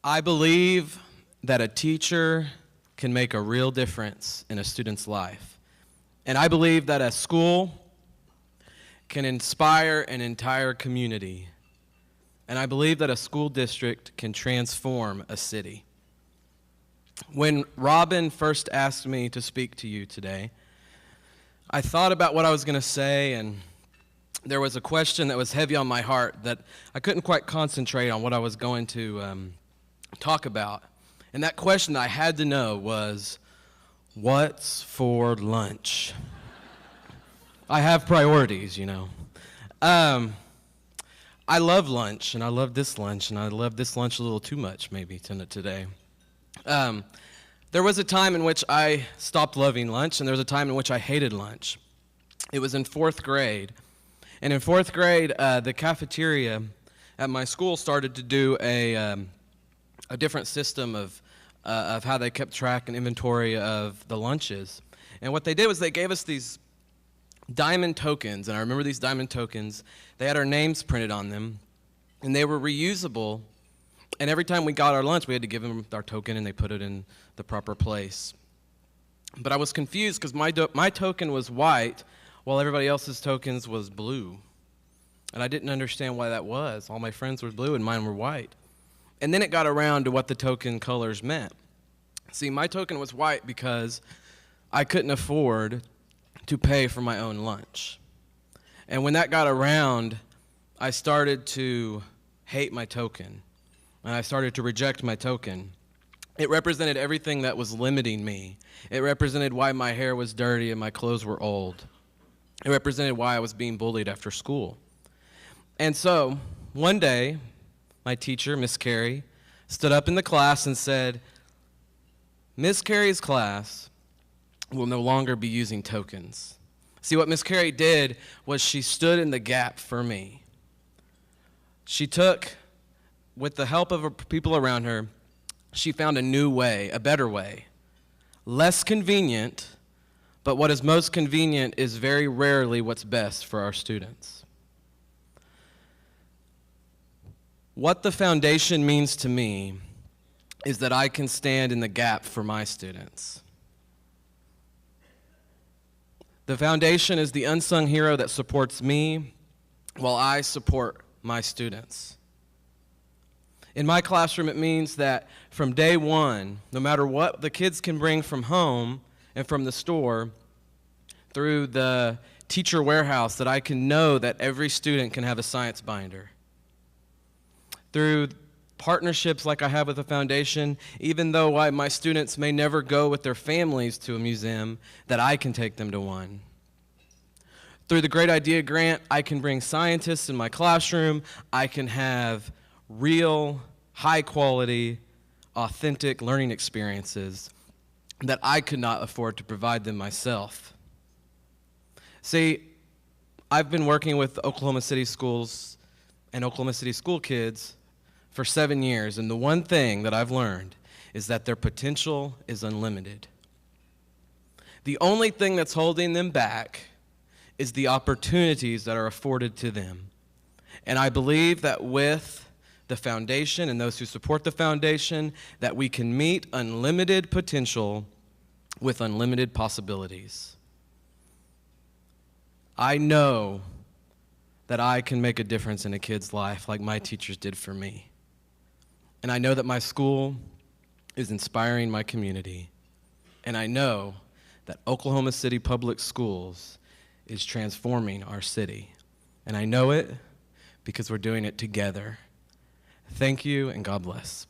I believe that a teacher can make a real difference in a student's life. And I believe that a school can inspire an entire community. And I believe that a school district can transform a city. When Robin first asked me to speak to you today, I thought about what I was going to say, and there was a question that was heavy on my heart that I couldn't quite concentrate on what I was going to talk about. And that question I had to know was, what's for lunch? I have priorities, you know. I love lunch, and I love this lunch, and I love this lunch a little too much maybe today. There was a time in which I stopped loving lunch, and there was a time in which I hated lunch. It was in 4th grade. And in 4th grade, the cafeteria at my school started to do a different system of how they kept track and inventory of the lunches. And what they did was they gave us these diamond tokens, and I remember these diamond tokens. They had our names printed on them, and they were reusable. And every time we got our lunch, we had to give them our token, and they put it in the proper place. But I was confused because my token was white, while everybody else's tokens was blue. And I didn't understand why that was. All my friends were blue, and mine were white. And then it got around to what the token colors meant. See, my token was white because I couldn't afford to pay for my own lunch. And when that got around, I started to hate my token. And I started to reject my token. It represented everything that was limiting me. It represented why my hair was dirty and my clothes were old. It represented why I was being bullied after school. And so, one day, my teacher, Miss Carey, stood up in the class and said, Miss Carey's class will no longer be using tokens. See, what Miss Carey did was she stood in the gap for me. She took, with the help of people around her, she found a new way, a better way. Less convenient, but what is most convenient is very rarely what's best for our students. What the foundation means to me is that I can stand in the gap for my students. The foundation is the unsung hero that supports me while I support my students. In my classroom, it means that from day one, no matter what the kids can bring from home and from the store, through the teacher warehouse, that I can know that every student can have a science binder. Through partnerships like I have with the foundation, even though my students may never go with their families to a museum, that I can take them to one. Through the Great Idea Grant, I can bring scientists in my classroom. I can have real, high-quality, authentic learning experiences that I could not afford to provide them myself. See, I've been working with Oklahoma City schools and Oklahoma City school kids for 7 years, and the one thing that I've learned is that their potential is unlimited. The only thing that's holding them back is the opportunities that are afforded to them. And I believe that with the foundation and those who support the foundation, that we can meet unlimited potential with unlimited possibilities. I know that I can make a difference in a kid's life like my teachers did for me. And I know that my school is inspiring my community. And I know that Oklahoma City Public Schools is transforming our city. And I know it because we're doing it together. Thank you, and God bless.